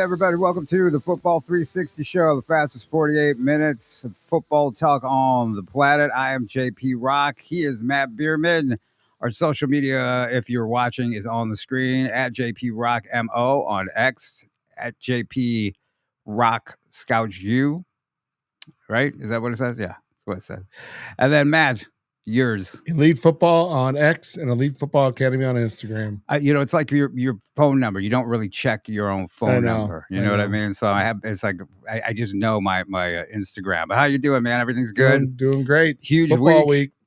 everybody. Welcome to the Football 360 show, the fastest 48 minutes of football talk on the planet. I am JP Rock. He is Matt Bierman. Our social media, if you're watching, is on the screen at JP Rock MO on X, at JP Rock Scout U. Right? Is that what it says? Yeah, that's what it says. And then Matt, yours. Elite Football on X and Elite Football Academy on Instagram. It's like your phone number. You don't really check your own phone number. You know what I mean? So it's like I just know my Instagram. But how you doing, man? Everything's good. Doing great. Huge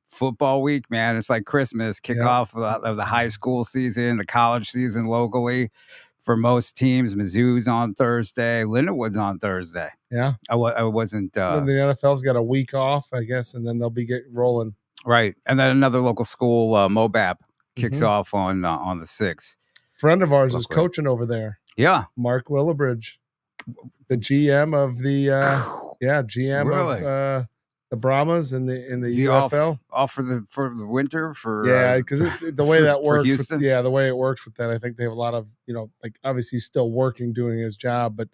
Football week, man. It's like Christmas, kickoff of the high school season, the college season locally. For most teams, Mizzou's on Thursday, Lindenwood's on Thursday. Yeah, I wasn't. The NFL's got a week off, I guess, and then they'll be rolling. Right, and then another local school, Mobap, kicks off on the 6th. Friend of ours is coaching over there. Yeah, Mark Lillibridge, the GM of the GM of the Brahmas in the UFL. Off for the winter because the way that works. The way it works with that, I think they have a lot of obviously he's still working, doing his job, but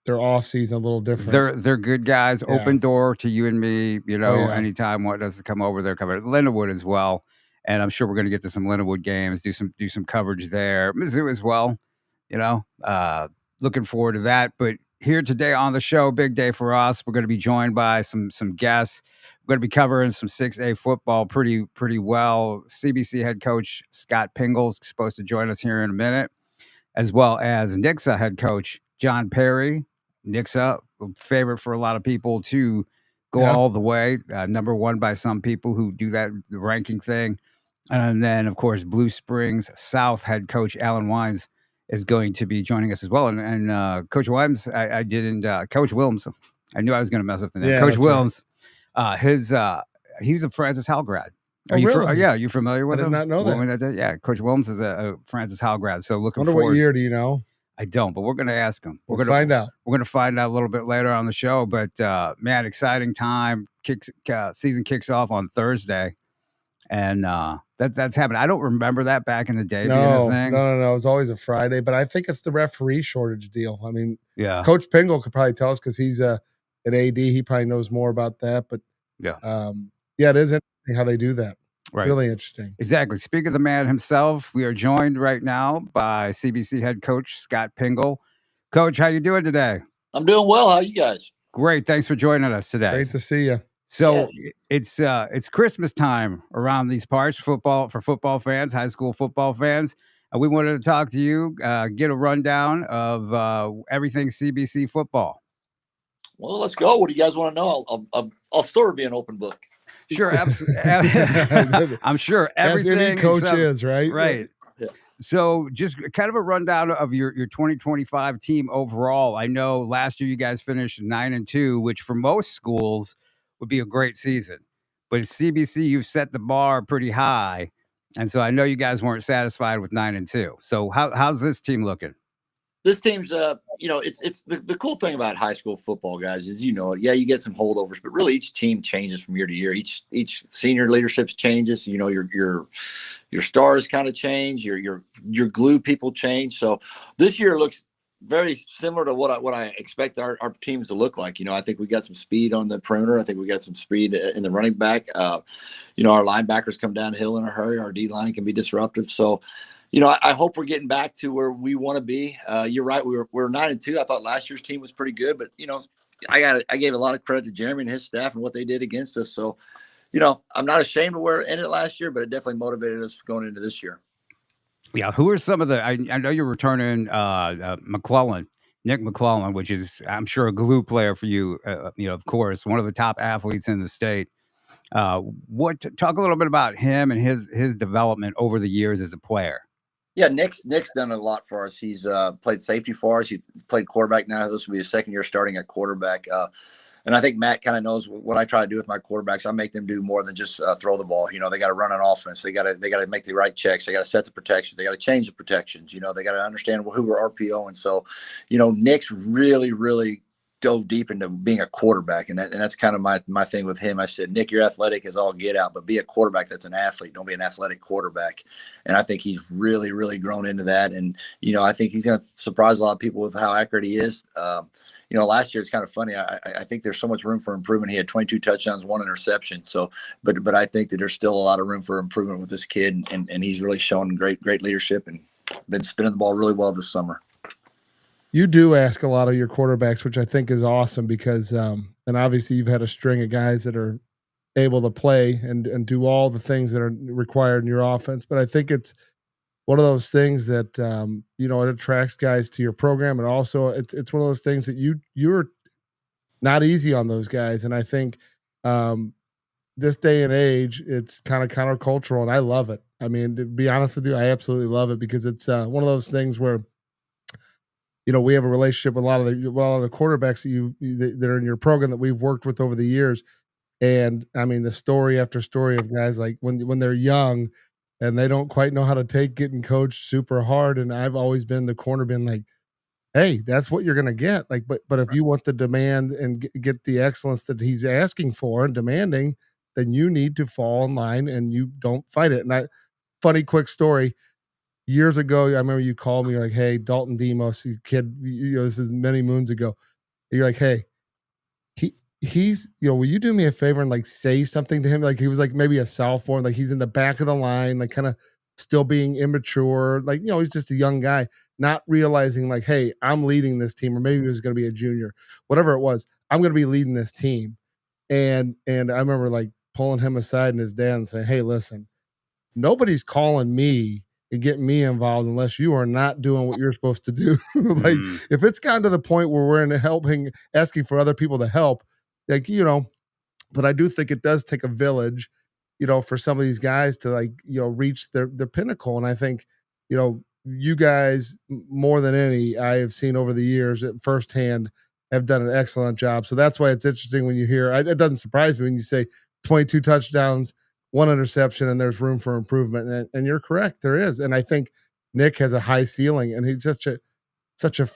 their off season a little different. They're good guys. Yeah. Open door to you and me. Anytime one doesn't come over, they're coming. Lindenwood as well, and I'm sure we're going to get to some Lindenwood games. Do some coverage there. Mizzou as well. Looking forward to that. But here today on the show, big day for us. We're going to be joined by some guests. We're going to be covering some 6A football pretty well. CBC head coach Scott Pingle's supposed to join us here in a minute, as well as Nixa head coach John Perry. Nixa, favorite for a lot of people to go all the way. Number one by some people who do the ranking thing. And then, of course, Blue Springs South head coach Alan Wines is going to be joining us as well. And Coach Williams, I didn't, Coach Williams, I knew I was going to mess up the name. Coach Williams, he's a Francis Howell grad. Are you familiar with him? I did not know that. Yeah, Coach Williams is a Francis Howell grad. So looking forward. What year do you know? I don't, but we're going to ask him. We're going to find out. We're going to find out a little bit later on the show. But man, exciting time. Season kicks off on Thursday, and that's happening. I don't remember that back in the day. No. Being a thing. No. It was always a Friday, but I think it's the referee shortage deal. I mean, yeah. Coach Pingle could probably tell us because he's an AD. He probably knows more about that. But it is interesting how they do that. Right. Really interesting. Exactly. Speaking of the man himself, we are joined right now by CBC head coach Scott Pingle. Coach, how you doing today? I'm doing well. How are you guys? Great. Thanks for joining us today. Great to see you. So it's Christmas time around these parts for football fans, high school football fans. And we wanted to talk to you, get a rundown of everything CBC football. Well, let's go. What do you guys want to know? I'll sort of be an open book. Sure, absolutely. I'm sure everything. As any coach is, right? Right. Yeah. So just kind of a rundown of your 2025 team overall. I know last year you guys finished 9-2, which for most schools would be a great season. But at CBC, you've set the bar pretty high. And so I know you guys weren't satisfied with 9-2. So how's this team looking? This team's, it's the cool thing about high school football, guys, is you get some holdovers, but really each team changes from year to year. Each senior leadership changes. Your stars kind of change. Your glue people change. So this year looks very similar to what I expect our teams to look like. I think we got some speed on the perimeter. I think we got some speed in the running back. Our linebackers come downhill in a hurry. Our D line can be disruptive. So. I hope we're getting back to where we want to be. You're right. We're 9-2. I thought last year's team was pretty good, but I gave a lot of credit to Jeremy and his staff and what they did against us. So, I'm not ashamed of where it ended last year, but it definitely motivated us going into this year. Yeah. Who are some of the? I know you're returning Nick McClellan, which is I'm sure a glue player for you. Of course, one of the top athletes in the state. Talk a little bit about him and his development over the years as a player. Yeah, Nick's done a lot for us. He's played safety for us. He played quarterback now. This will be his second year starting at quarterback. And I think Matt kind of knows what I try to do with my quarterbacks. I make them do more than just throw the ball. They got to run an offense. They got to make the right checks. They got to set the protections. They got to change the protections. They got to understand who we're RPO. And so, Nick's really, really dove deep into being a quarterback, and that's kind of my thing with him. I said, Nick, you're athletic as all get out, but be a quarterback that's an athlete. Don't be an athletic quarterback. And I think he's really, really grown into that. And I think he's going to surprise a lot of people with how accurate he is. Last year it's kind of funny. I think there's so much room for improvement. He had 22 touchdowns, 1 interception. So, but I think that there's still a lot of room for improvement with this kid, and he's really shown great leadership and been spinning the ball really well this summer. You do ask a lot of your quarterbacks, which I think is awesome because, and obviously you've had a string of guys that are able to play and do all the things that are required in your offense. But I think it's one of those things that, it attracts guys to your program. And also it's one of those things that you're not easy on those guys. And I think, this day and age, it's kind of countercultural, and I love it. I mean, to be honest with you, I absolutely love it because it's one of those things where, we have a relationship with a lot of the quarterbacks that are in your program that we've worked with over the years. And I mean, the story after story of guys like when they're young and they don't quite know how to take getting coached super hard. And I've always been the corner, been like, hey, that's what you're going to get. Like, but if you want the demand and get the excellence that he's asking for and demanding, then you need to fall in line and you don't fight it. And funny quick story. Years ago, I remember you called me like, hey, Dalton Demos, you kid, this is many moons ago. And you're like, hey, he's, will you do me a favor and like say something to him? Like he was like maybe a sophomore, like he's in the back of the line, like kind of still being immature. Like, he's just a young guy, not realizing like, hey, I'm leading this team, or maybe he was going to be a junior, whatever it was. I'm going to be leading this team. And I remember like pulling him aside and his dad and saying, hey, listen, nobody's calling me and getting me involved unless you are not doing what you're supposed to do. Like if it's gotten to the point where we're in asking for other people to help, like, but I do think it does take a village, for some of these guys to like, reach their pinnacle. And I think, you guys more than any I have seen over the years at firsthand have done an excellent job. So that's why it's interesting when you hear, it doesn't surprise me when you say 22 touchdowns, 1 interception, and there's room for improvement. And you're correct, there is. And I think Nick has a high ceiling, and he's such a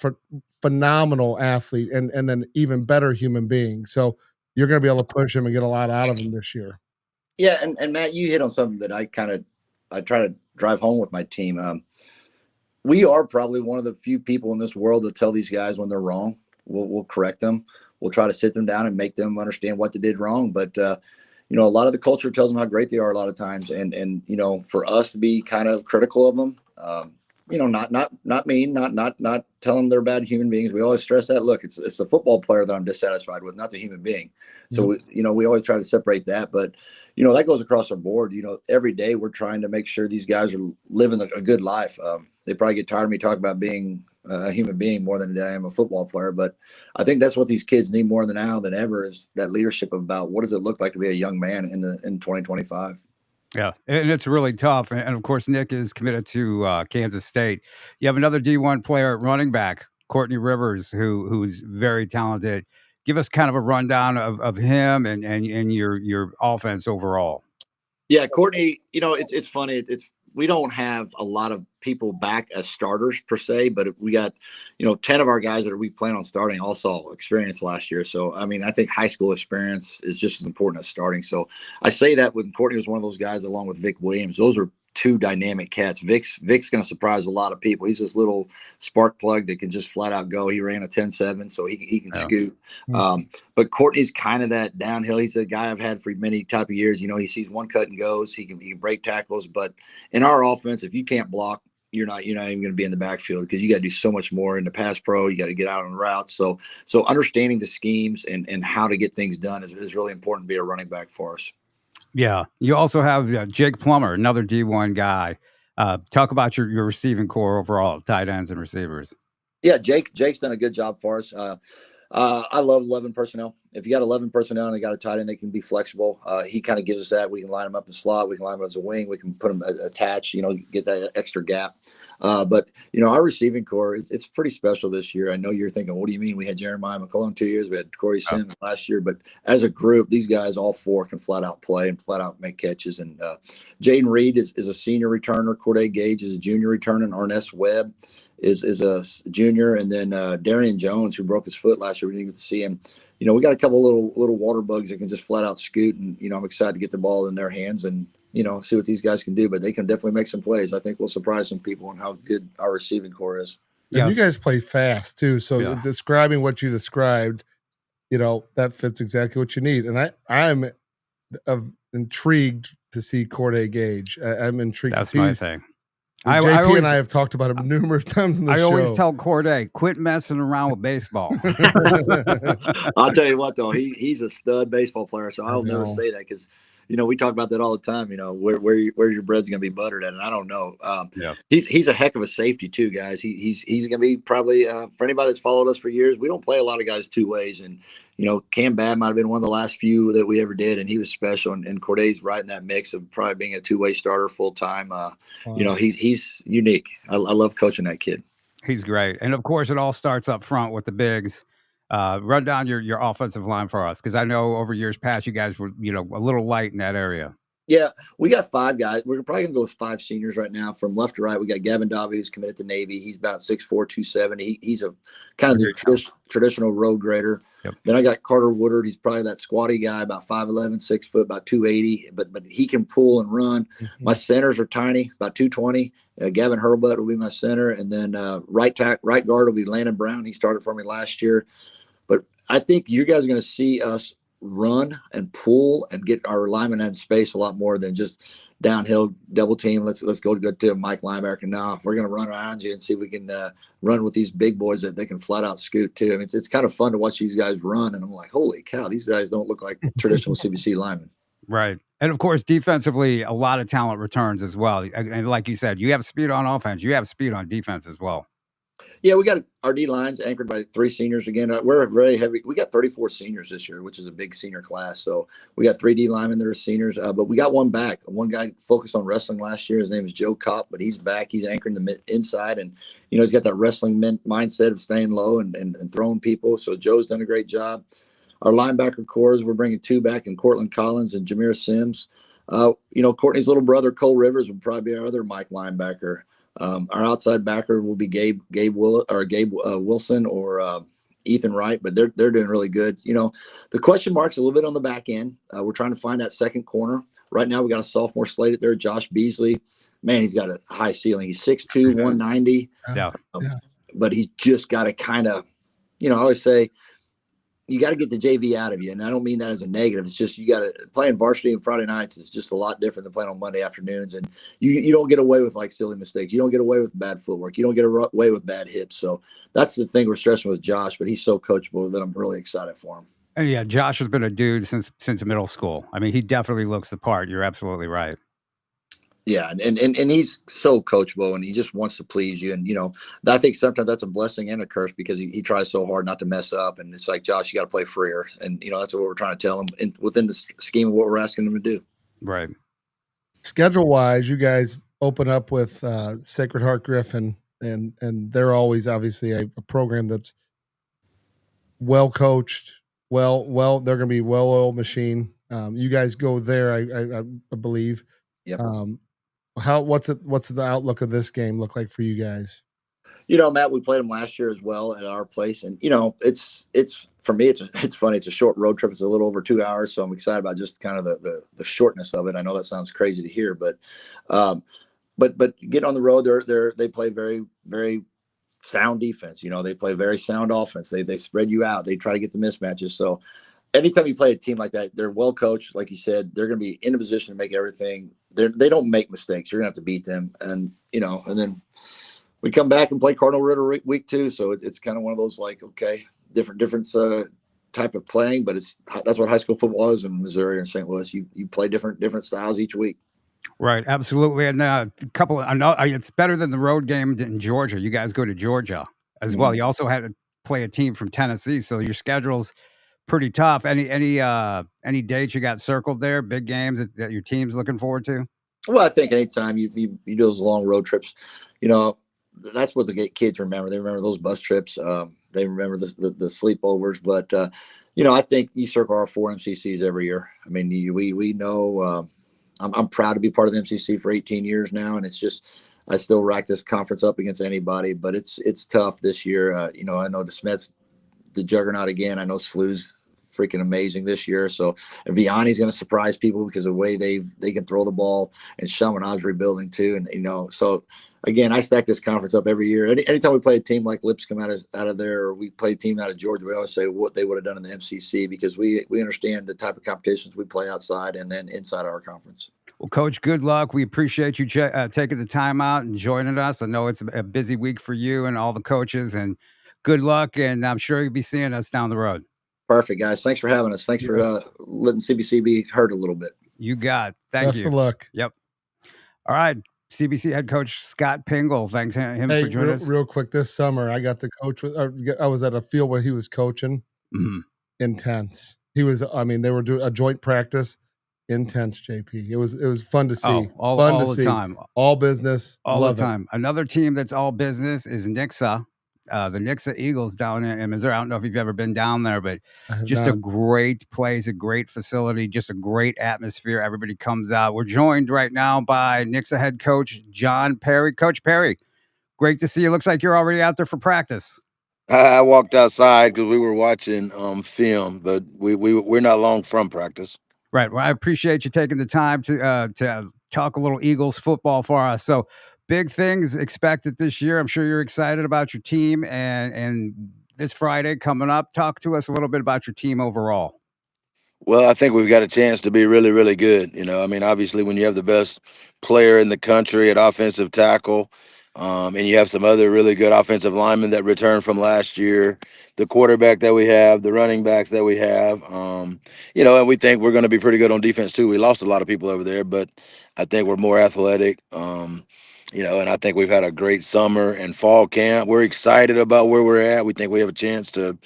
phenomenal athlete, and then even better human being. So you're going to be able to push him and get a lot out of him this year. Yeah, and Matt, you hit on something that I try to drive home with my team. We are probably one of the few people in this world that tell these guys when they're wrong. We'll correct them. We'll try to sit them down and make them understand what they did wrong. But a lot of the culture tells them how great they are a lot of times. And for us to be kind of critical of them, not mean, not tell them they're bad human beings. We always stress that. Look, it's the football player that I'm dissatisfied with, not the human being. So, we always try to separate that. But, that goes across our board. Every day we're trying to make sure these guys are living a good life. They probably get tired of me talking about being a human being more than I am a football player. But I think that's what these kids need more than now than ever is that leadership about what does it look like to be a young man in 2025. Yeah, and it's really tough. And of course, Nick is committed to Kansas State. You have another D1 player at running back, Courtney Rivers, who's very talented. Give us kind of a rundown of him and your offense overall. Yeah, Courtney, it's funny. We don't have a lot of people back as starters per se, but we got, 10 of our guys that we plan on starting all saw experience last year. So, I mean, I think high school experience is just as important as starting. So I say that when Courtney was one of those guys along with Vic Williams, those are 2 dynamic cats. Vic's going to surprise a lot of people. He's this little spark plug that can just flat out go. He ran a 10-7, so he can scoot. But Courtney's kind of that downhill. He's a guy I've had for many type of years. He sees one cut and goes. He can break tackles. But in our offense, if you can't block, you're not even going to be in the backfield because you got to do so much more in the pass pro. You got to get out on routes. So understanding the schemes and how to get things done is really important to be a running back for us. Yeah. You also have Jake Plummer, another D1 guy. Talk about your receiving core overall, tight ends and receivers. Yeah, Jake's done a good job for us. I love 11 personnel. If you got 11 personnel and you got a tight end, they can be flexible. He kind of gives us that. We can line them up in slot. We can line them as a wing. We can put them attached, get that extra gap. But our receiving core it's pretty special this year. I know you're thinking, what do you mean? We had Jeremiah McClellan 2 years, we had Corey Sims last year, but as a group, these guys all four can flat out play and flat out make catches. And Jaden Reed is a senior returner. Corday Gage is a junior returner. And Arness Webb is a junior, and then Darian Jones, who broke his foot last year, we didn't get to see him. We got a couple little water bugs that can just flat out scoot, and I'm excited to get the ball in their hands and see what these guys can do. But they can definitely make some plays. I think we'll surprise some people on how good our receiving core is. Yeah, you guys play fast too. So describing what you described, that fits exactly what you need. And I'm intrigued to see Corday Gage. I'm intrigued. That's my thing. JP and I have talked about him numerous times in the show. I always tell Corday, quit messing around with baseball. I'll tell you what, though, he's a stud baseball player, so I'll never say that because, we talk about that all the time, where your bread's going to be buttered at, and I don't know. He's a heck of a safety, too, guys. He's going to be probably, for anybody that's followed us for years, we don't play a lot of guys two ways, and Cam Babb might have been one of the last few that we ever did, and he was special. And Corday's right in that mix of probably being a two-way starter full time. He's unique. I love coaching that kid. He's great, and of course, it all starts up front with the bigs. Run down your offensive line for us, because I know over years past you guys were a little light in that area. Yeah, we got 5 guys. We're probably going to go with 5 seniors right now. From left to right, we got Gavin Dobby, who's committed to Navy. He's about 6'4", 270. He's a kind of the traditional road grader. Yep. Then I got Carter Woodard. He's probably that squatty guy, about 5'11", 6 foot, about 280. But he can pull and run. Mm-hmm. My centers are tiny, about 220. Gavin Hurlbutt will be my center. And then right guard will be Landon Brown. He started for me last year. But I think you guys are going to see us run and pull and get our linemen in space a lot more than just downhill double team. Let's go to Mike linebacker now. We're going to run around you and see if we can run with these big boys that they can flat out scoot too. I mean, it's kind of fun to watch these guys run, and I'm like, holy cow, these guys don't look like traditional CBC linemen. Right. And of course, defensively, a lot of talent returns as well. And like you said, you have speed on offense, you have speed on defense as well. Yeah, we got our D lines anchored by 3 seniors again. We're very heavy. We got 34 seniors this year, which is a big senior class. So we got 3 D linemen that are seniors, but we got one back. One guy focused on wrestling last year. His name is Joe Kopp, but he's back. He's anchoring the inside, and he's got that wrestling mindset of staying low and throwing people. So Joe's done a great job. Our linebacker cores, we're bringing 2 back in Cortland Collins and Jameer Sims. Courtney's little brother Cole Rivers would probably be our other Mike linebacker. Our outside backer will be Gabe Wilson or Ethan Wright, but they're doing really good. The question mark's a little bit on the back end. We're trying to find that second corner. Right now, we got a sophomore slated there, Josh Beasley. Man, he's got a high ceiling. He's 6'2", 190. Yeah. But he's just got to kind of, I always say, you got to get the JV out of you. And I don't mean that as a negative. It's just you got to playing varsity on Friday nights is just a lot different than playing on Monday afternoons. And you don't get away with like silly mistakes. You don't get away with bad footwork. You don't get away with bad hips. So that's the thing we're stressing with Josh, but he's so coachable that I'm really excited for him. And yeah, Josh has been a dude since middle school. I mean, he definitely looks the part. You're absolutely right. Yeah, and he's so coachable, and he just wants to please you. And I think sometimes that's a blessing and a curse because he tries so hard not to mess up. And it's like, Josh, you got to play freer, and that's what we're trying to tell him within the scheme of what we're asking him to do. Right. Schedule wise, you guys open up with Sacred Heart Griffin, and they're always obviously a program that's well coached. Well, they're going to be well-oiled machine. You guys go there, I believe. Yep. What's the outlook of this game look like for you guys? Matt, we played them last year as well at our place, and it's for me, it's funny. It's a short road trip. It's a little over 2 hours, so I'm excited about just kind of the shortness of it. I know that sounds crazy to hear, but getting on the road, they play very, very sound defense. They play very sound offense. They spread you out. They try to get the mismatches. So anytime you play a team like that, they're well coached. Like you said, they're going to be in a position to make everything. They don't make mistakes. You're going to have to beat them. And, and then we come back and play Cardinal Ritter week 2. So it's kind of one of those like, okay, different type of playing, but that's what high school football is in Missouri and St. Louis. You play different styles each week. Right. Absolutely. And I know it's better than the road game in Georgia. You guys go to Georgia as well. You also had to play a team from Tennessee. So your schedule's pretty tough. Any dates you got circled there? Big games that your team's looking forward to? Well, I think anytime you do those long road trips, that's what the kids remember. They remember those bus trips. They remember the sleepovers. But I think you circle our 4 MCCs every year. I mean, we know. I'm proud to be part of the MCC for 18 years now, and it's just I still rack this conference up against anybody. But it's tough this year. I know DeSmet's the juggernaut again. I know SLU's freaking amazing this year. So and Vianney's going to surprise people because of the way they can throw the ball, and Chaminade's rebuilding too. And so again, I stack this conference up every year. Anytime we play a team like Lipscomb out of there, or we play a team out of Georgia, we always say what they would have done in the MCC because we understand the type of competitions we play outside and then inside our conference. Well, Coach, good luck. We appreciate you taking the time out and joining us. I know it's a busy week for you and all the coaches, and good luck. And I'm sure you'll be seeing us down the road. Perfect, guys. Thanks for having us. Thanks for letting CBC be heard a little bit. You got it. Thank Best you. of luck. Yep. All right. CBC head coach Scott Pingle. Thanks him for joining us. Real quick, this summer I got to coach with. I was at a field where he was coaching. Mm-hmm. Intense. He was. I mean, they were doing a joint practice. Intense, JP. It was fun to see. All the time. All business. All the time. Another team that's all business is Nixa. The Nixa Eagles down in Missouri. I don't know if you've ever been down there, but just a great place, a great facility, just a great atmosphere. Everybody comes out. We're joined right now by Nixa head coach John Perry. Coach Perry, great to see you. Looks like you're already out there for practice. I walked outside because we were watching film, but we're not long from practice. Right. Well, I appreciate you taking the time to talk a little Eagles football for us. So big things expected this year. I'm sure you're excited about your team and this Friday coming up. Talk to us a little bit about your team overall. Well, I think we've got a chance to be really, really good. I mean, obviously, when you have the best player in the country at offensive tackle, and you have some other really good offensive linemen that returned from last year, the quarterback that we have, the running backs that we have, and we think we're going to be pretty good on defense too. We lost a lot of people over there, but I think we're more athletic. And I think we've had a great summer and fall camp. We're excited about where we're at. We think we have a chance to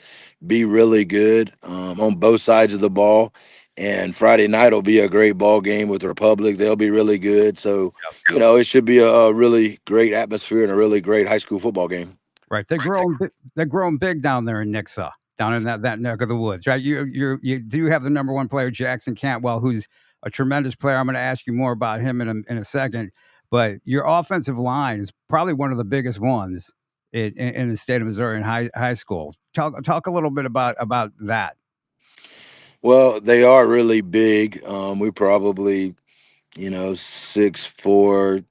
be really good on both sides of the ball. And Friday night will be a great ball game with Republic. They'll be really good. So, it should be a really great atmosphere and a really great high school football game. Right. They're growing big down there in Nixa, down in that neck of the woods, right? You do have the number one player, Jackson Cantwell, who's a tremendous player. I'm going to ask you more about him in a second. But your offensive line is probably one of the biggest ones in the state of Missouri in high school. Talk a little bit about that. Well, they are really big. We probably, 6'4",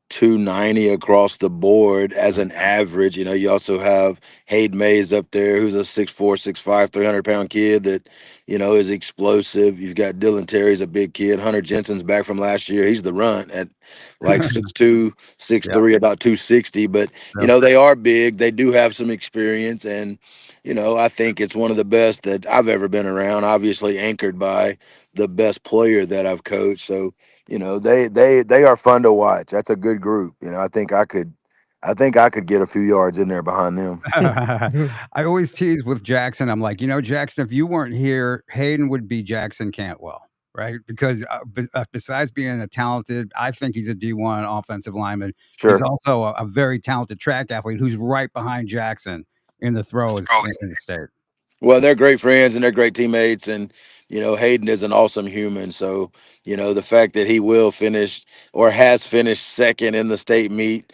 290 across the board as an average. You also have Hayden Mays up there, who's a 6'4", 6'5", 300-pound kid that, is explosive. You've got Dylan Terry's a big kid. Hunter Jensen's back from last year. He's the runt at like 6'2", 6'3", about 260. But, they are big. They do have some experience. And, I think it's one of the best that I've ever been around, obviously anchored by the best player that I've coached. So, they are fun to watch. That's a good group. I think I could get a few yards in there behind them. I always tease with Jackson. I'm like, Jackson, if you weren't here, Hayden would be Jackson Cantwell, right? Because besides being a talented, I think he's a D1 offensive lineman. Sure. He's also a very talented track athlete who's right behind Jackson in the throws in the state. Well, they're great friends and they're great teammates. And, Hayden is an awesome human. So, the fact that he will finish or has finished second in the state meet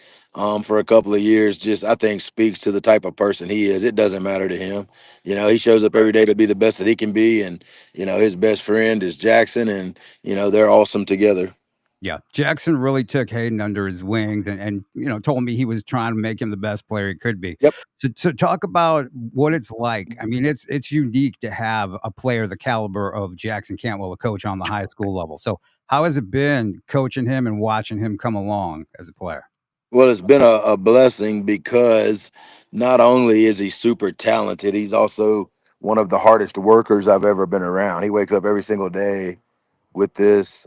for a couple of years, just I think speaks to the type of person he is. It doesn't matter to him. He shows up every day to be the best that he can be. And, his best friend is Jackson and, they're awesome together. Yeah, Jackson really took Hayden under his wings and told me he was trying to make him the best player he could be. Yep. So talk about what it's like. I mean, it's unique to have a player the caliber of Jackson Cantwell, a coach on the high school level. So how has it been coaching him and watching him come along as a player? Well, it's been a blessing because not only is he super talented, he's also one of the hardest workers I've ever been around. He wakes up every single day with this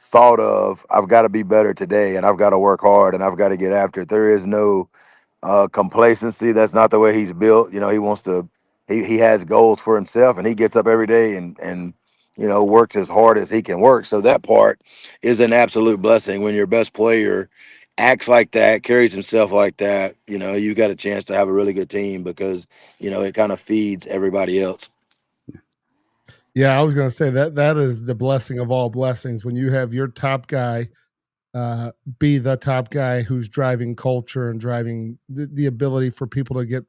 thought of I've got to be better today and I've got to work hard and I've got to get after it. There is no complacency. That's not the way he's built. He wants to he has goals for himself and he gets up every day and works as hard as he can work. So that part is an absolute blessing when your best player acts like that, carries himself like that, you got a chance to have a really good team because, it kind of feeds everybody else. Yeah, I was going to say that is the blessing of all blessings when you have your top guy be the top guy who's driving culture and driving the ability for people to get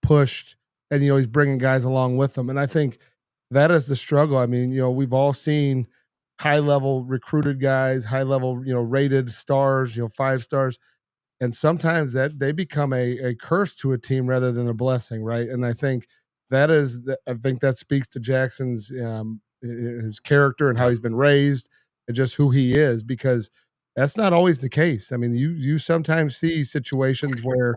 pushed, and he's bringing guys along with them. And I think that is the struggle. I mean, we've all seen high level recruited guys, high level rated stars, 5 stars, and sometimes that they become a curse to a team rather than a blessing, right? And I think I think that speaks to Jackson's his character and how he's been raised and just who he is, because that's not always the case. I mean, you sometimes see situations where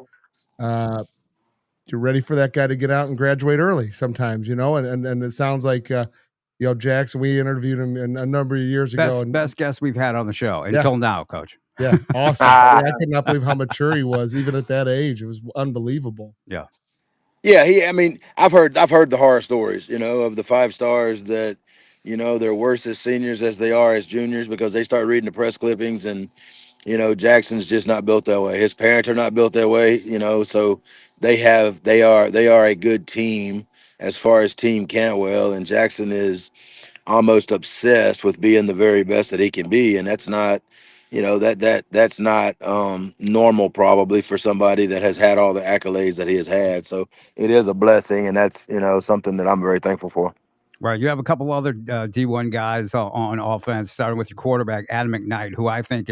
you're ready for that guy to get out and graduate early sometimes, and it sounds like Jackson, we interviewed him a number of years ago. And Best guest we've had on the show until now, Coach. yeah, awesome. I could not believe how mature he was, even at that age. It was unbelievable. Yeah. Yeah, I've heard the horror stories, of the 5 stars that, they're worse as seniors as they are as juniors because they start reading the press clippings, and Jackson's just not built that way. His parents are not built that way, so they are a good team as far as Team Cantwell, and Jackson is almost obsessed with being the very best that he can be, and that's not that's not normal probably for somebody that has had all the accolades that he has had. So it is a blessing, and that's something that I'm very thankful for. Right. You have a couple other D1 guys on offense, starting with your quarterback, Adam McKnight, who I think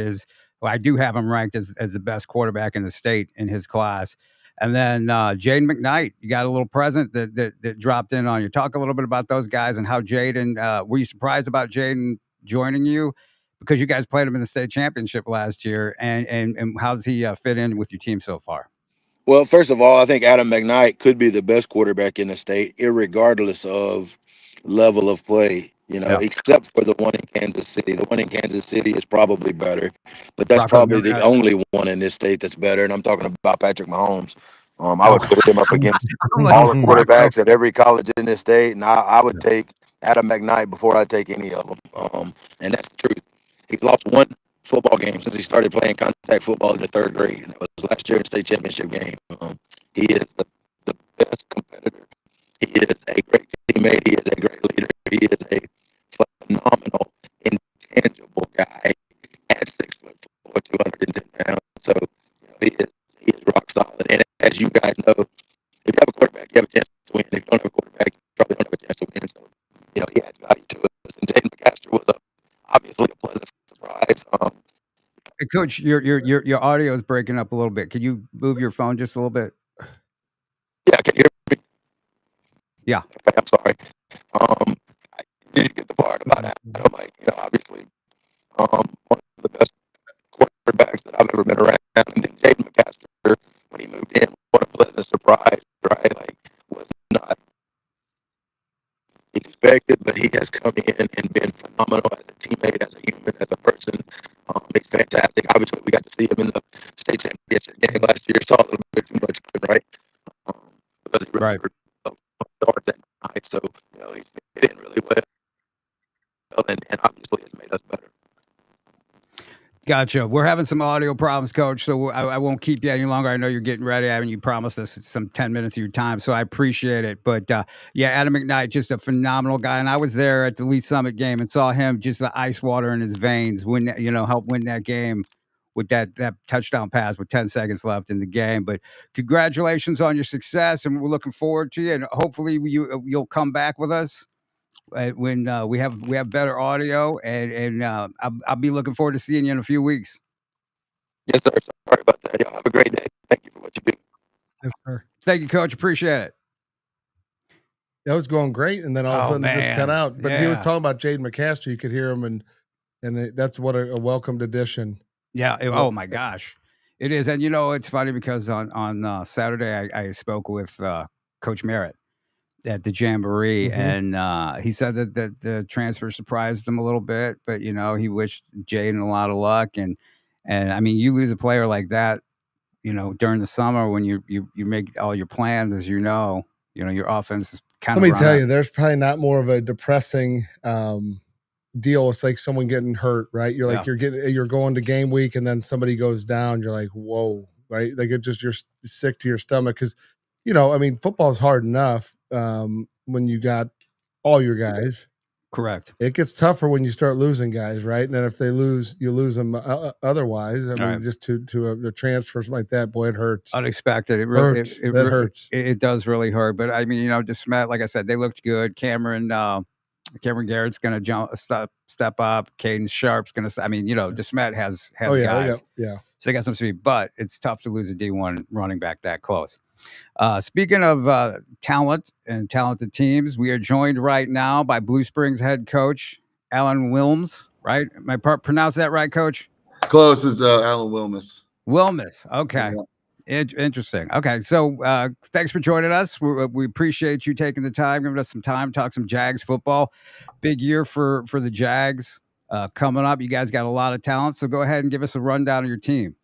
I do have him ranked as the best quarterback in the state in his class. And then Jaden McKnight, you got a little present that dropped in on you. Talk a little bit about those guys and how Jaden, were you surprised about Jaden joining you? Because you guys played him in the state championship last year. And how's he fit in with your team so far? Well, first of all, I think Adam McKnight could be the best quarterback in the state, irregardless of level of play, except for the one in Kansas City. The one in Kansas City is probably better, but that's probably the only one in this state that's better. And I'm talking about Patrick Mahomes. I would put him up against all the quarterbacks at every college in this state, and I would take Adam McKnight before I take any of them. And that's the truth. He's lost one football game since he started playing contact football in the 3rd grade, and it was last year's state championship game. He is the best competitor. He is a great teammate. He is a great leader. He is a phenomenal, intangible guy at 6'4", 210 pounds. So he is rock solid. And as you guys know, if you have a quarterback, you have a chance to win. If you don't have a quarterback, you probably don't have a chance to win. So he adds value to us. And Jaden McCaster was obviously a pleasant surprise. Hey, Coach, your audio is breaking up a little bit. Can you move your phone just a little bit? Yeah, can you hear me? Yeah. Okay, I'm sorry. I did get the part about that. Obviously, one of the best quarterbacks that I've ever been around. And then Jaden McCaster, when he moved in, what a pleasant surprise, right? Like, was not expected, but he has come in and been phenomenal as a teammate, as a human, as a person. He's fantastic. Obviously, we got to see him in the state championship game last year. Saw a little bit too much of him, right? Because he really started that night. So, he fit in really well. And obviously, it's made us better. Gotcha. We're having some audio problems, Coach, so I won't keep you any longer. I know you're getting ready. I mean, you promised us some 10 minutes of your time, so I appreciate it. But, yeah, Adam McKnight, just a phenomenal guy. And I was there at the Lee Summit game and saw him, just the ice water in his veins, help win that game with that touchdown pass with 10 seconds left in the game. But congratulations on your success, and we're looking forward to you. And hopefully you'll come back with us when we have better audio, and I'll be looking forward to seeing you in a few weeks. Yes, sir. Sorry about that. Y'all have a great day. Thank you for what you do. Yes, sir. Thank you, Coach. Appreciate it. That was going great, and then all of a sudden it just cut out. But he was talking about Jaden McCaster. You could hear him, and that's what a welcomed addition. Yeah. Oh my gosh, it is. And it's funny because on Saturday I spoke with Coach Merritt at the Jamboree, and he said that the transfer surprised him a little bit, but he wished Jaden a lot of luck. And I mean, you lose a player like that, during the summer when you make all your plans, as your offense is kind of. Let me tell you, there's probably not more of a depressing deal. It's like someone getting hurt, right? You're like, you're going to game week and then somebody goes down. You're like, whoa, right? Like you're sick to your stomach. Cause I mean, football is hard enough when you got all your guys. Correct. It gets tougher when you start losing guys, right? And then if they lose, you lose them otherwise. I mean, just to a transfer or something like that, boy, it hurts. Unexpected. It really hurts. It hurts. It does really hurt. But I mean, DeSmet, like I said, they looked good. Cameron Garrett's going to step up. Caden Sharp's going to. I mean, DeSmet has guys. Yeah. So they got some speed, but it's tough to lose a D1 running back that close. Speaking of talent and talented teams, we are joined right now by Blue Springs head coach Alan Wilms. Right? Am I pronounce that right, Coach? Close is Alan Wilmus. Wilmus. Okay. Yeah. Interesting. Okay. So thanks for joining us. We appreciate you taking the time, giving us some time, talk some Jags football. Big year for the Jags coming up. You guys got a lot of talent. So go ahead and give us a rundown of your team.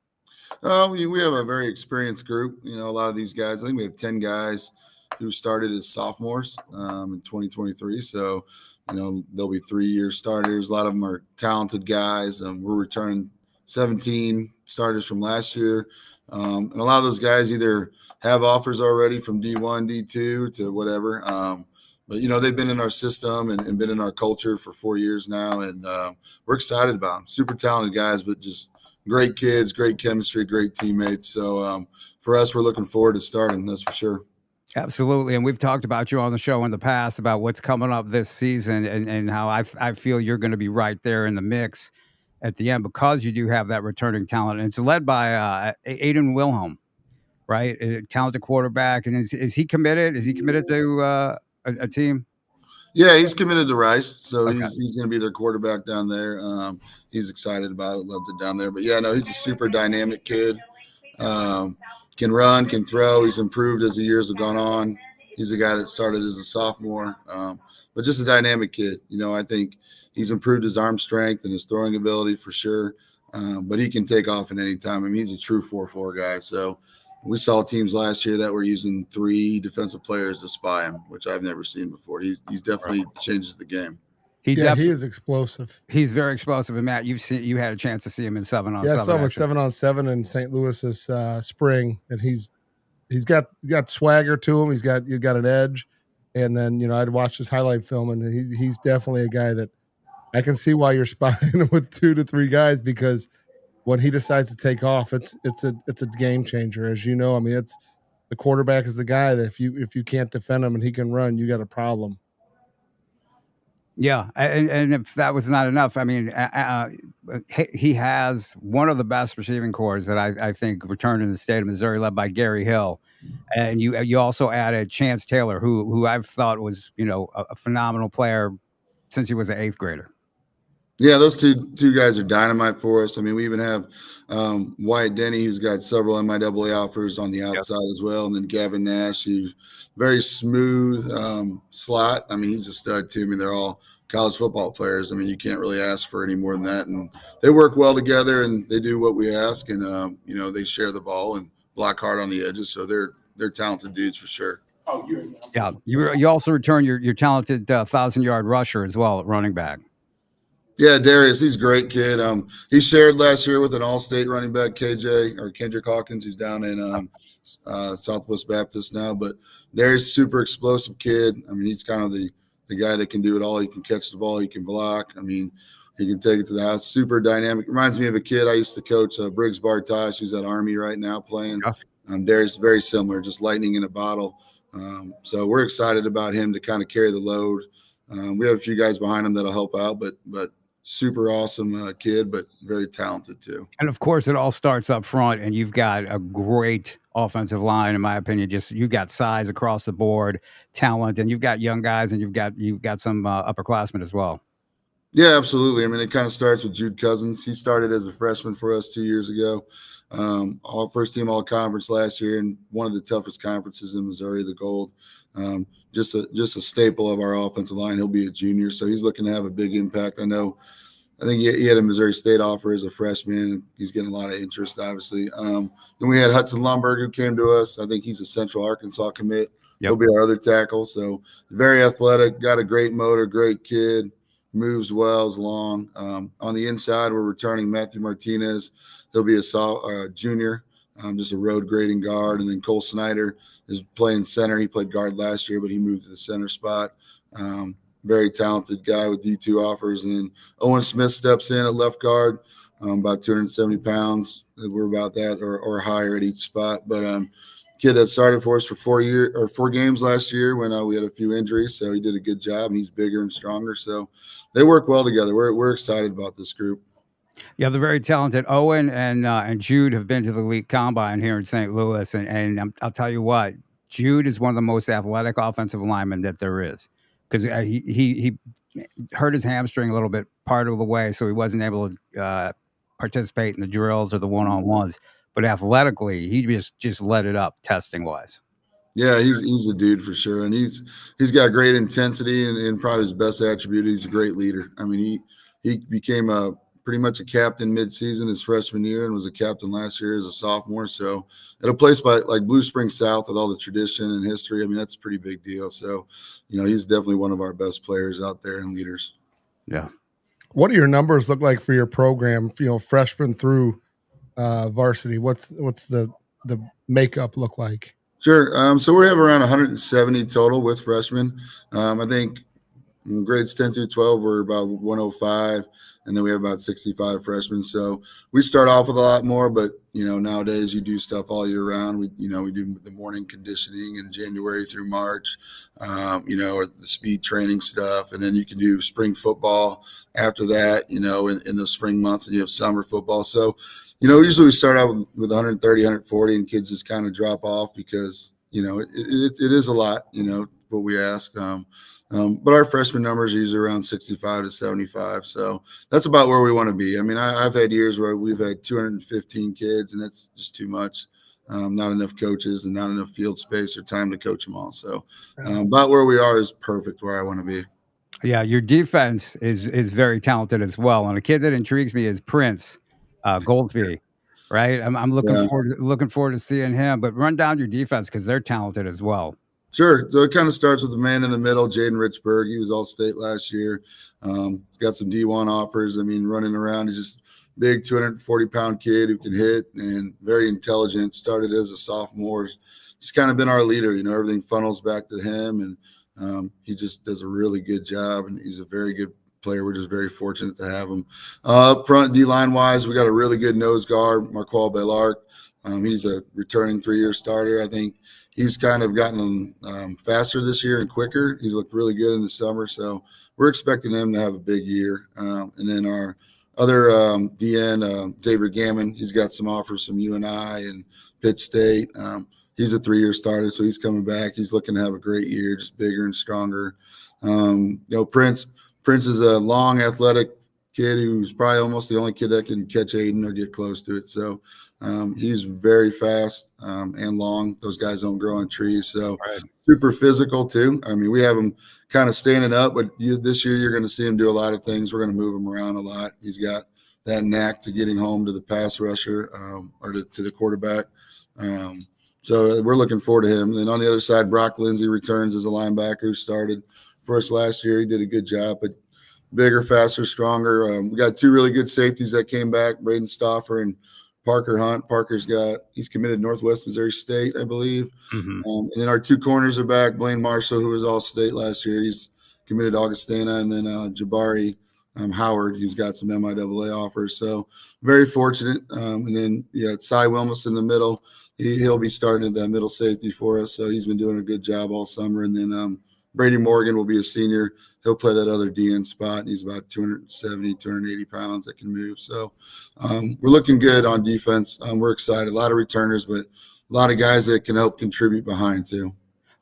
We have a very experienced group. A lot of these guys, I think we have 10 guys who started as sophomores in 2023. So, there'll be 3-year starters. A lot of them are talented guys. We're returning 17 starters from last year. And a lot of those guys either have offers already from D1, D2 to whatever. But, they've been in our system and been in our culture for 4 years now. And we're excited about them. Super talented guys, but just great kids, great chemistry, great teammates. So for us, we're looking forward to starting, that's for sure. Absolutely. And we've talked about you on the show in the past about what's coming up this season and how I feel you're going to be right there in the mix at the end because you do have that returning talent. And it's led by Aiden Wilhelm, right? A talented quarterback. And is he committed? Is he committed to a team? Yeah, he's committed to Rice, so okay. He's going to be their quarterback down there. He's excited about it, loved it down there. But, yeah, no, he's a super dynamic kid. Can run, can throw. He's improved as the years have gone on. He's a guy that started as a sophomore, but just a dynamic kid. I think he's improved his arm strength and his throwing ability for sure, but he can take off at any time. I mean, he's a true 4-4 guy. So we saw teams last year that were using 3 defensive players to spy him, which I've never seen before. He's definitely changes the game. He is explosive. He's very explosive. And Matt, you had a chance to see him in 7-on-7. Yeah, I saw him in 7-on-7 in St. Louis this spring, and he's got swagger to him. You've got an edge, and then I'd watched his highlight film, and he's definitely a guy that I can see why you're spying with 2 to 3 guys because when he decides to take off, it's a game changer. As you know, I mean, it's the quarterback is the guy that if you can't defend him and he can run, you got a problem. Yeah, and if that was not enough, I mean, he has one of the best receiving corps that I think returned in the state of Missouri, led by Gary Hill, and you also added Chance Taylor, who I've thought was a phenomenal player since he was an 8th grader. Yeah, those two guys are dynamite for us. I mean, we even have Wyatt Denny, who's got several MIAA offers on the outside as well, and then Gavin Nash, who's very smooth slot. I mean, he's a stud too. I mean, they're all college football players. I mean, you can't really ask for any more than that. And they work well together, and they do what we ask, and they share the ball and block hard on the edges. So they're talented dudes for sure. Yeah, you also return your talented 1,000-yard rusher as well at running back. Yeah, Darius, he's a great kid. He shared last year with an all-state running back, Kendrick Hawkins, who's down in Southwest Baptist now. But Darius, super explosive kid. I mean, he's kind of the guy that can do it all. He can catch the ball. He can block. I mean, he can take it to the house. Super dynamic. Reminds me of a kid I used to coach, Briggs Bartosh, who's at Army right now playing. Darius, very similar, just lightning in a bottle. So we're excited about him to kind of carry the load. We have a few guys behind him that'll help out, but super awesome kid, but very talented too. And of course, it all starts up front, and you've got a great offensive line, in my opinion. Just you've got size across the board, talent, and you've got young guys, and you've got some upperclassmen as well. Yeah, absolutely. I mean, it kind of starts with Jude Cousins. He started as a freshman for us 2 years ago. All first team all conference last year, and one of the toughest conferences in Missouri, the Gold. Just a staple of our offensive line. He'll be a junior, so he's looking to have a big impact. I think he had a Missouri State offer as a freshman. He's getting a lot of interest, obviously. Then we had Hudson Lumberg, who came to us. I think he's a Central Arkansas commit. Yep. He'll be our other tackle. So very athletic, got a great motor, great kid. moves well, is long. On the inside, we're returning Matthew Martinez. He'll be a junior, just a road grading guard. And then Cole Snyder is playing center. He played guard last year, but he moved to the center spot. Very talented guy with D2 offers. And then Owen Smith steps in at left guard, about 270 pounds. We're about that or higher at each spot. But kid that started for us for 4 games last year when we had a few injuries. So he did a good job, and he's bigger and stronger. So they work well together. We're excited about this group. Yeah, they're very talented. Owen and Jude have been to the Elite Combine here in St. Louis, and I'll tell you what, Jude is one of the most athletic offensive linemen that there is, because he hurt his hamstring a little bit part of the way, so he wasn't able to participate in the drills or the one-on-ones. But athletically, he just let it up testing wise. Yeah, he's a dude for sure, and he's got great intensity, and probably his best attribute, he's a great leader. I mean, he became pretty much a captain mid-season his freshman year, and was a captain last year as a sophomore. So at a place like Blue Spring South with all the tradition and history, I mean, that's a pretty big deal. So, he's definitely one of our best players out there and leaders. Yeah. What do your numbers look like for your program? Freshman through varsity. What's the makeup look like? Sure. So we have around 170 total with freshmen. I think in grades 10 through 12, we're about 105, and then we have about 65 freshmen. So we start off with a lot more, but nowadays you do stuff all year round. We do the morning conditioning in January through March, or the speed training stuff, and then you can do spring football after that, in the spring months, and you have summer football. So usually we start out with 130, 140, and kids just kind of drop off because, it is a lot, what we ask. But our freshman numbers are usually around 65 to 75. So that's about where we want to be. I mean, I've had years where we've had 215 kids, and that's just too much. Not enough coaches and not enough field space or time to coach them all. So about where we are is perfect where I want to be. Yeah, your defense is very talented as well. And a kid that intrigues me is Prince Goldsby, right? I'm looking forward to seeing him. But run down your defense because they're talented as well. Sure. So it kind of starts with the man in the middle, Jaden Richburg. He was All-State last year. He's got some D1 offers. I mean, running around, he's just big, 240-pound kid who can hit and very intelligent. Started as a sophomore. He's kind of been our leader. Everything funnels back to him, and he just does a really good job, and he's a very good player. We're just very fortunate to have him. Up front, D-line wise, we got a really good nose guard, Marqual Baylark. He's a returning 3-year starter. I think he's kind of gotten faster this year and quicker. He's looked really good in the summer, so we're expecting him to have a big year. And then our other DN, Xavier Gammon, he's got some offers from UNI and Pitt State. He's a 3-year starter, so he's coming back. He's looking to have a great year, just bigger and stronger. Prince is a long, athletic kid who's probably almost the only kid that can catch Aiden or get close to it. So he's very fast and long. Those guys don't grow on trees. So super physical too. I mean, we have him kind of standing up, but this year you're going to see him do a lot of things. We're going to move him around a lot. He's got that knack to getting home to the pass rusher or to the quarterback. So we're looking forward to him. And then on the other side, Brock Lindsay returns as a linebacker who started for us last year. He did a good job, but bigger, faster, stronger. We got 2 really good safeties that came back, Braden Stoffer and Parker Hunt. He's committed to Northwest Missouri State, I believe. Mm-hmm. And then our 2 corners are back. Blaine Marshall, who was All-State last year, he's committed to Augustana, and then Jabari Howard, who's got some MIAA offers. So very fortunate. And then Cy Wilmus in the middle. He'll be starting at that middle safety for us. So he's been doing a good job all summer. And then Brady Morgan will be a senior. He'll play that other DN spot, and he's about 270, 280 pounds that can move. So we're looking good on defense. We're excited. A lot of returners, but a lot of guys that can help contribute behind too.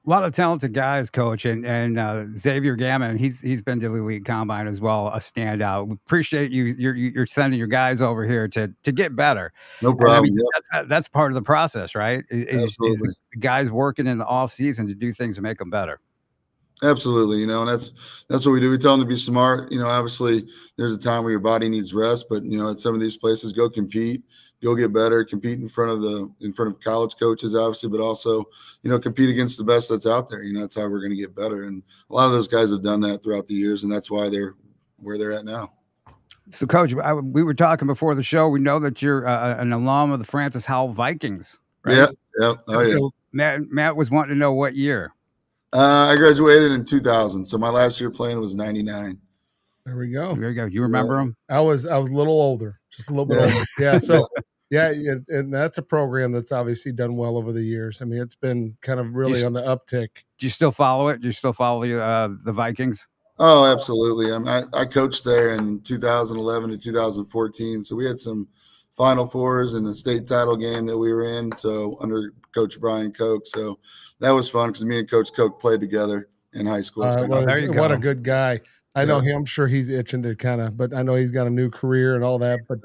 A lot of talented guys, Coach, and Xavier Gammon. He's been to the Elite Combine as well, a standout. We appreciate you're sending your guys over here to get better. No problem. I mean, that's part of the process, right? Is the guys working in the off season to do things to make them better. Absolutely. And that's what we do. We tell them to be smart. Obviously there's a time where your body needs rest, but at some of these places, go compete, go get better, compete in front of college coaches, obviously, but also, compete against the best that's out there. That's how we're going to get better. And a lot of those guys have done that throughout the years, and that's why they're where they're at now. So, Coach, we were talking before the show. We know that you're an alum of the Francis Howell Vikings, right? Yeah. Oh, yeah. So Matt was wanting to know what year. I graduated in 2000, so my last year playing was 99. There we go. There you go. You remember him? I was a little older, just a little bit older. Yeah. So yeah, and that's a program that's obviously done well over the years. I mean, it's been kind of really on the uptick. Do you still follow it? Do you still follow the Vikings? Oh, absolutely. I coached there in 2011 to 2014, so we had some Final Fours and a state title game that we were in. So under Coach Brian Koch, so that was fun because me and Coach Koch played together in high school. There you go. What a good guy. I know him. I'm sure he's itching to but I know he's got a new career and all that. But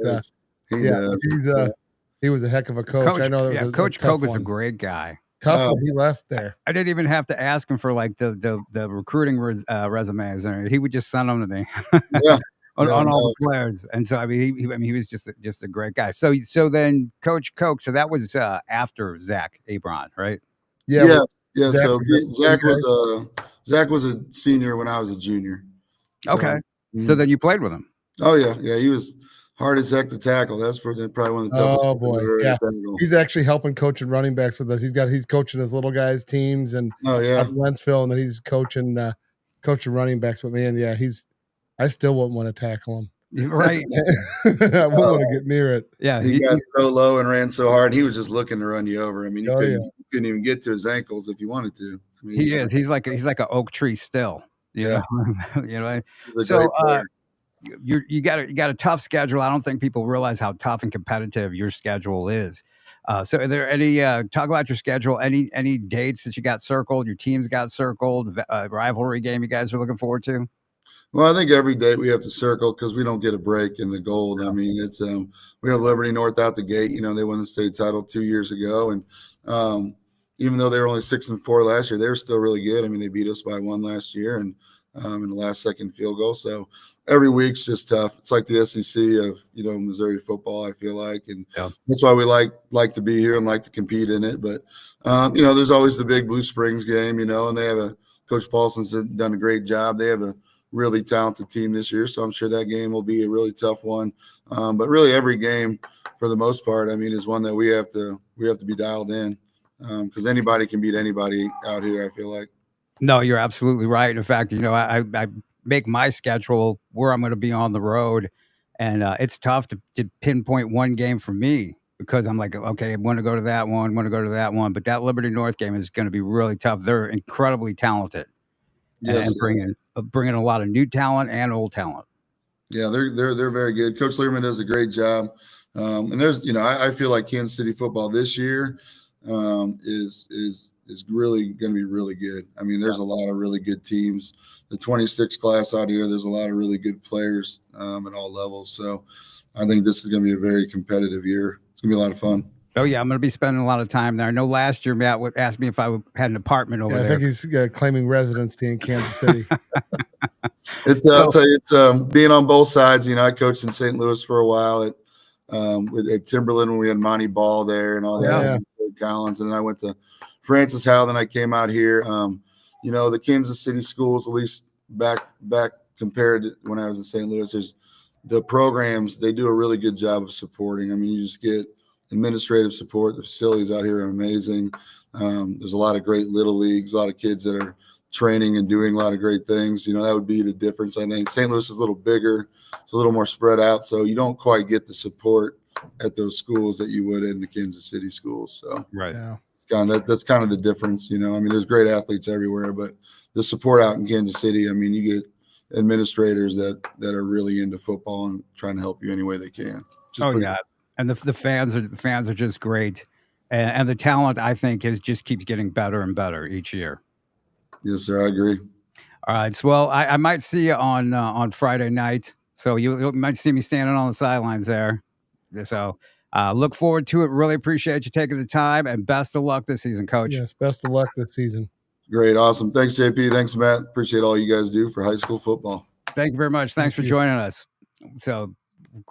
he was a heck of a coach. I know Coach Koch was a great guy. Tough when he left there. I didn't even have to ask him for like the recruiting resumes. He would just send them to me. on all the players. And so I mean he was just a great guy. So then Coach Koch. So that was after Zach Ebron, right? Yeah. So Zach was a senior when I was a junior. So, okay. So then you played with him. Oh yeah. He was hard as heck to tackle. That's probably one of the toughest. Oh boy, yeah. He's actually helping coaching running backs with us. He's coaching his little guys teams and at Wentzville, and then he's coaching running backs. But man, yeah, I still wouldn't want to tackle him. Right. I wouldn't want to get near it. Yeah. He got so low and ran so hard. He was just looking to run you over. I mean, he couldn't even get to his ankles if he wanted to. I mean, he is. He's like an oak tree still. You know. So you got a tough schedule. I don't think people realize how tough and competitive your schedule is. So are there any talk about your schedule? Any dates that you got circled? Your teams got circled? Rivalry game you guys are looking forward to? Well, I think every day we have to circle because we don't get a break in the gold. I mean, it's we have Liberty North out the gate. They won the state title 2 years ago, and even though they were only 6-4 last year, they were still really good. I mean, they beat us by 1 last year, and in the last second field goal. So every week's just tough. It's like the SEC of Missouri football, I feel like, and that's why we like to be here and like to compete in it. But there's always the big Blue Springs game, and they have Coach Paulson's done a great job. They have a really talented team this year, so I'm sure that game will be a really tough one. But really, every game, for the most part, I mean, is one that we have to be dialed in because anybody can beat anybody out here, I feel like. No, you're absolutely right. In fact, I make my schedule where I'm going to be on the road, and it's tough to pinpoint one game for me because I'm like, okay, I want to go to that one, but that Liberty North game is going to be really tough. They're incredibly talented, and bringing a lot of new talent and old talent. Yeah, they're very good. Coach Learman does a great job, and there's I feel like Kansas City football this year is really going to be really good. I mean, there's a lot of really good teams. The 26 class out here, there's a lot of really good players at all levels. So I think this is going to be a very competitive year. It's going to be a lot of fun. Oh, yeah. I'm going to be spending a lot of time there. I know last year Matt asked me if I had an apartment over there. I think he's claiming residency in Kansas City. I'll tell you, it's being on both sides. I coached in St. Louis for a while at Timberland when we had Monty Ball there and all that. Yeah. Collins, and then I went to Francis Howell, then I came out here. The Kansas City schools, at least back compared to when I was in St. Louis, there's the programs, they do a really good job of supporting. I mean, you just get administrative support. The facilities out here are amazing. There's a lot of great little leagues, a lot of kids that are training and doing a lot of great things. That would be the difference. I think St. Louis is a little bigger. It's a little more spread out, so you don't quite get the support at those schools that you would in the Kansas City schools. So right. Yeah. That's kind of the difference. I mean, there's great athletes everywhere, but the support out in Kansas City, I mean, you get administrators that are really into football and trying to help you any way they can. Yeah. And the fans are just great. And the talent, I think, just keeps getting better and better each year. Yes, sir. I agree. All right. So, well, I might see you on Friday night. So you might see me standing on the sidelines there. So look forward to it. Really appreciate you taking the time, and best of luck this season, Coach. Yes, best of luck this season. Great. Awesome. Thanks, JP. Thanks, Matt. Appreciate all you guys do for high school football. Thank you very much. Thanks for joining us. So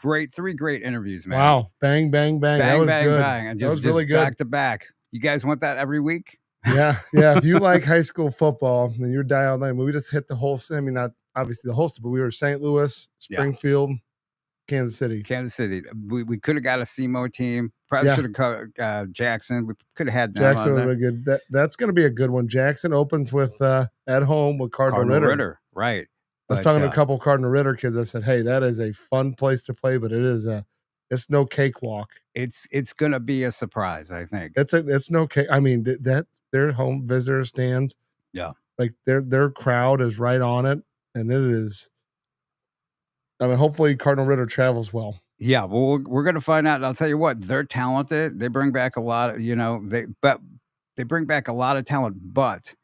three great interviews, man. Wow. Bang, bang, bang. That was good. Bang. And that was really good. Back to back. You guys want that every week? Yeah. If you like high school football, then you're dialed in. We just hit the whole. I mean, not obviously the host, but we were St. Louis, Springfield, Kansas City. Kansas City. We could have got a SEMO team. Probably should have got Jackson. We could have had them Jackson would have been good. That's going to be a good one. Jackson opens with at home with Cardinal Ritter. Right. I was talking to a couple Cardinal Ritter kids. I said, "Hey, that is a fun place to play, but it's no cakewalk. It's going to be a surprise, I think. It's no cake. I mean, that's their home visitor stands. Yeah, like their crowd is right on it, and it is. I mean, hopefully Cardinal Ritter travels well. Yeah, well, we're going to find out. And I'll tell you what, they're talented. They bring back a lot of, they bring back a lot of talent, but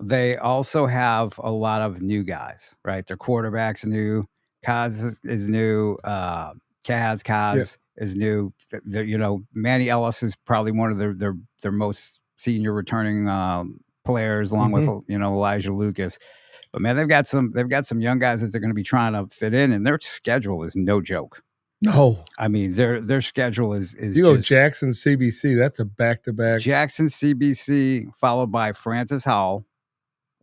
they also have a lot of new guys, right? Their quarterback's new. Kaz is new. Kaz is new. Manny Ellis is probably one of their most senior returning players, along with Elijah Lucas. But man, they've got some young guys that they're going to be trying to fit in, and their schedule is no joke. No, I mean their schedule is. You go Jackson CBC. That's a back-to-back. Jackson CBC followed by Francis Howell,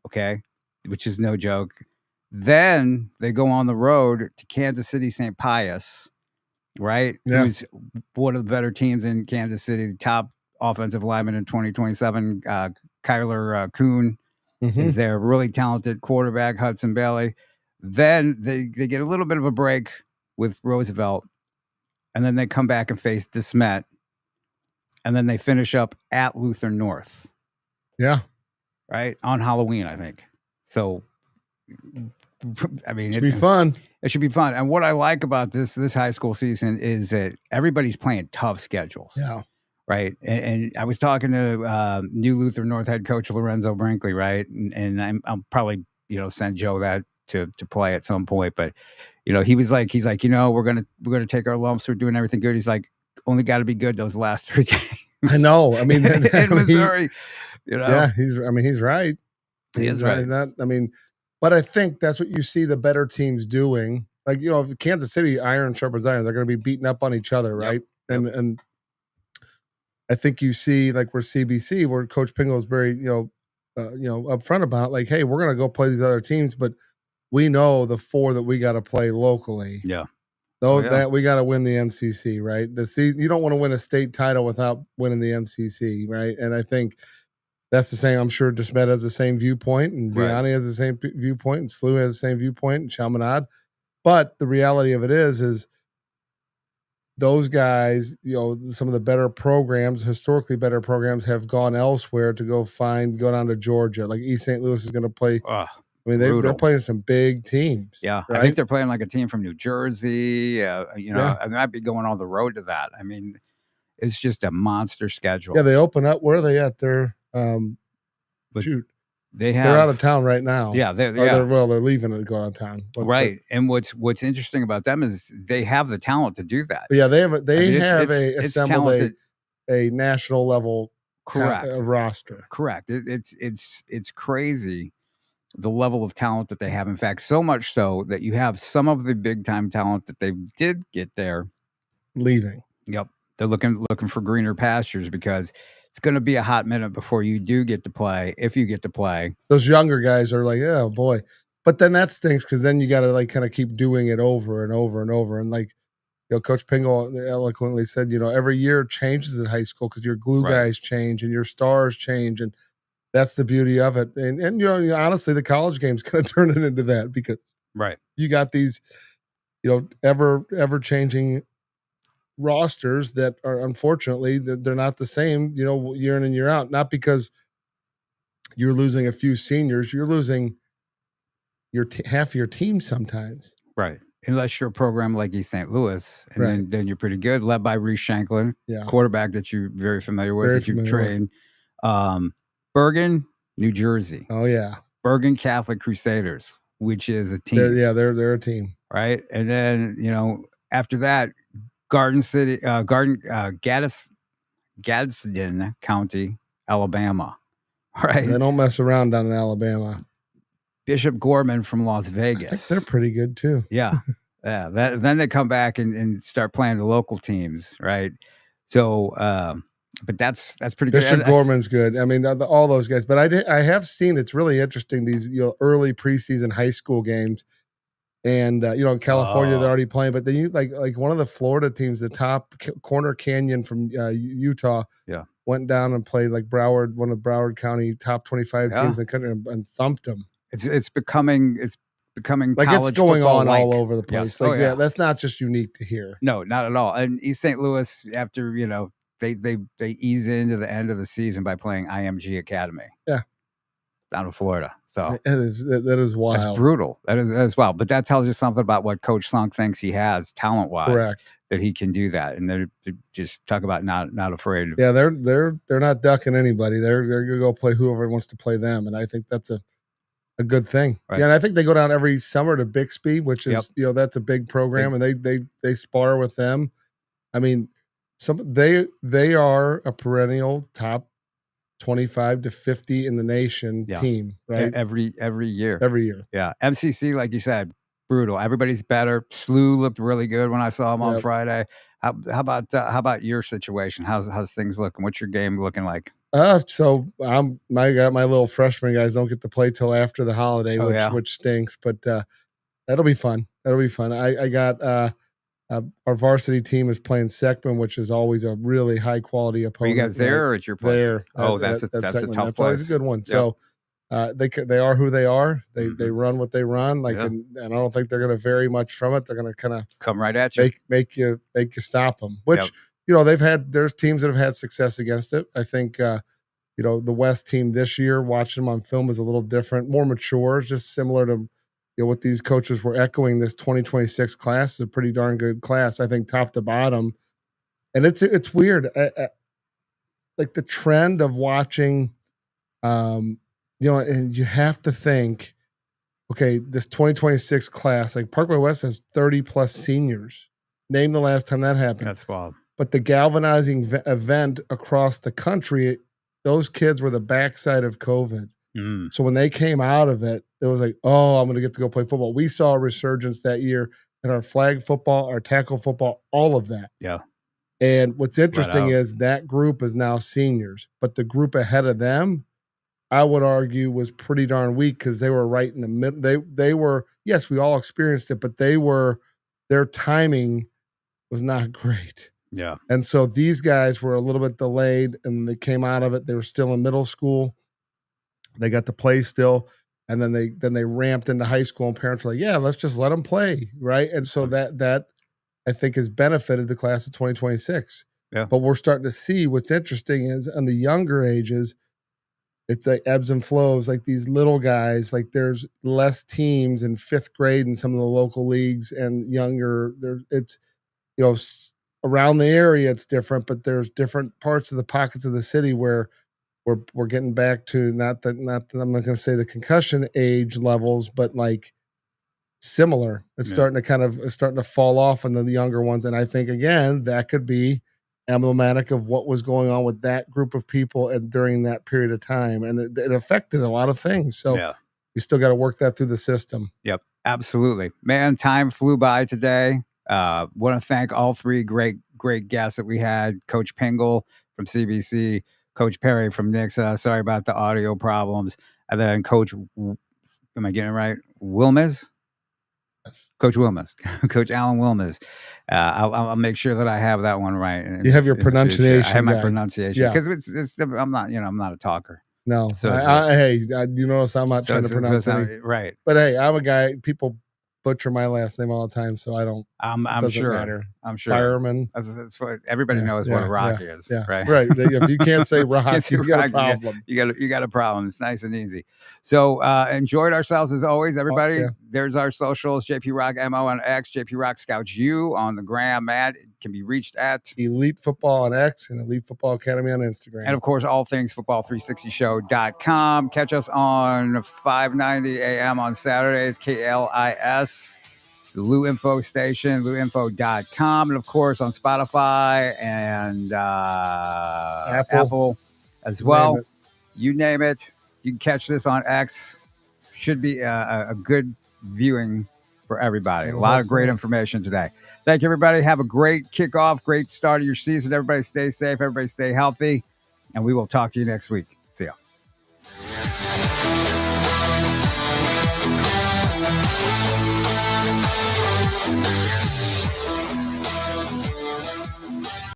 okay, which is no joke. Then they go on the road to Kansas City St. Pius, right? Yeah. Who's one of the better teams in Kansas City, the top offensive lineman in 2027. Kyler Kuhn is their really talented quarterback, Hudson Bailey. Then they get a little bit of a break with Roosevelt, and then they come back and face DeSmet, and then they finish up at Luther North. Yeah. Right? On Halloween, I think. So, I mean, it should be fun. It should be fun. And what I like about this high school season is that everybody's playing tough schedules. Yeah. Right. And I was talking to new Luther North head coach Lorenzo Brinkley, right? And I'll probably, send Joe that to play at some point. But, he's like, we're gonna take our lumps. We're doing everything good. He's like, only got to be good those last 3 games. I know. I mean, in Missouri, Yeah, he's right. He is right. But I think that's what you see the better teams doing. Like, if Kansas City, iron sharpens iron, they're going to be beating up on each other, right? Yep. And I think you see, like, where CBC, where Coach Pingle is very, upfront about it, like, hey, we're going to go play these other teams, but we know the 4 that we got to play locally. Yeah. That we got to win the MCC, right? You don't want to win a state title without winning the MCC, right? And I think that's the same. I'm sure DeSmet has the same viewpoint, and Vianney has the same viewpoint, and SLU has the same viewpoint, and Chaminade. But the reality of it is those guys, some of the better programs, historically better programs, have gone elsewhere to go down to Georgia. Like East St. Louis is going to play. I mean, they're playing some big teams. Yeah, right? I think they're playing like a team from New Jersey. I might be going on the road to that. I mean, it's just a monster schedule. Yeah, they open up. Where are they at? They're they're out of town right now. Yeah, they're leaving to go out of town. Right. And what's interesting about them is they have the talent to do that. But yeah, they have assembled a national level roster. Correct. It's crazy the level of talent that they have. In fact, so much so that you have some of the big time talent that they did get there leaving. Yep. They're looking for greener pastures because it's going to be a hot minute before you do get to play, if you get to play. Those younger guys are like, oh boy. But then that stinks because then you got to kind of keep doing it over and over and over. And Coach Pingle eloquently said, every year changes in high school because your glue guys change and your stars change. And that's the beauty of it. And honestly, the college game's going to turn it into that because you got these, ever changing rosters that are unfortunately they're not the same, year in and year out. Not because you're losing a few seniors, you're losing half your team sometimes. Right. Unless you're a program like East St. Louis, and then you're pretty good, led by Reese Shanklin, quarterback that you're very familiar with, you've trained. Bergen, New Jersey. Oh yeah. Bergen Catholic Crusaders, which is a team. They're a team. Right. And then, after that, Gadsden County, Alabama. Right. They don't mess around down in Alabama. Bishop Gorman from Las Vegas. I think they're pretty good too. Yeah. Then they come back and start playing the local teams. Right. So, But that's pretty good. Bishop Gorman's good. I mean, all those guys. But I have seen, it's really interesting, these early preseason high school games. And in California they're already playing, but then you like one of the Florida teams, the top Corner Canyon from Utah, went down and played like Broward, one of Broward County top 25 teams in the country, and thumped them. It's becoming like it's going on all over the place. Yes. That's not just unique to here. No, not at all. And East St. Louis, after they ease into the end of the season by playing IMG Academy. Yeah. Down in Florida. So that is wild. That's brutal. That is wild. But that tells you something about what Coach Slunk thinks he has talent-wise. Correct. That he can do that. And they're just talk about not afraid of. Yeah, they're not ducking anybody. They're gonna go play whoever wants to play them. And I think that's a good thing. Right. Yeah, and I think they go down every summer to Bixby, which is that's a big program, and they spar with them. I mean, they are a perennial top 25 to 50 in the nation team, right? Every year. Every year. Yeah. MCC, like you said, brutal. Everybody's better. SLU looked really good when I saw him on Friday. How about your situation? How's things looking? What's your game looking like? So I got my little freshman guys don't get to play till after the holiday, which stinks, but that'll be fun. I got our varsity team is playing Seckman, which is always a really high quality opponent. Are you guys there or at your place? There. That's a tough that's place. Always a good one. Yep. So they are who they are. They run what they run. And I don't think they're going to vary much from it. They're going to kind of come right at you, make you stop them. Which there's teams that have had success against it. I think the West team this year, watching them on film, is a little different, more mature, just similar to. What these coaches were echoing, this 2026 class is a pretty darn good class, I think, top to bottom. And it's weird. Like the trend of watching, and you have to think, okay, this 2026 class, like Parkway West has 30 plus seniors. Name the last time that happened. That's wild. But the galvanizing event across the country, those kids were the backside of COVID. So when they came out of it, it was like, oh, I'm going to get to go play football. We saw a resurgence that year in our flag football, our tackle football, all of that. Yeah. And what's interesting is that group is now seniors, but the group ahead of them, I would argue, was pretty darn weak because they were right in the middle. They were, yes, we all experienced it, but their timing was not great. Yeah. And so these guys were a little bit delayed, and they came out of it. They were still in middle school. They got to play still, and then they ramped into high school, and parents were like, yeah, let's just let them play, right? And so that I think has benefited the class of 2026. Yeah. But we're starting to see what's interesting is on the younger ages, it's like ebbs and flows, like these little guys, like there's less teams in fifth grade in some of the local leagues and younger. It's around the area it's different, but there's different parts of the pockets of the city where we're getting back to not I'm not going to say the concussion age levels, but like similar. It's starting to fall off on the younger ones, and I think again that could be emblematic of what was going on with that group of people during that period of time, and it affected a lot of things. So you still got to work that through the system. Yep, absolutely, man. Time flew by today. Want to thank all three great guests that we had: Coach Pingle from CBC. Coach Perry from Nixa, sorry about the audio problems. And then Coach, am I getting it right? Wilmes? Yes. Coach Wilmes. Coach Alan Wilmes. I'll make sure that I have that one right. You have your pronunciation. I have my pronunciation. Because I'm not a talker. No. So you notice I'm not trying to pronounce it. Right. But hey, I'm a guy, people butcher my last name all the time, so I don't. I'm sure. Matter. I'm sure. Fireman. That's what everybody knows what a rock is. Yeah. Right. Right. If you can't say rock, you got a problem. You got a problem. It's nice and easy. So enjoyed ourselves as always, everybody. There's our socials: JP Rock MO on X, JP Rock Scouts U on the gram. Matt can be reached at Elite Football on X and Elite Football Academy on Instagram. And of course, all things football360show.com. Catch us on 5:90 a.m. on Saturdays, KLIS. The Lou Info station, louinfo.com, and of course on Spotify and Apple as well. You name it. You can catch this on X. Should be a good viewing for everybody. I A lot hope of great so. information today. Thank you, everybody. Have a great kickoff, great start of your season. Everybody stay safe. Everybody stay healthy. And we will talk to you next week.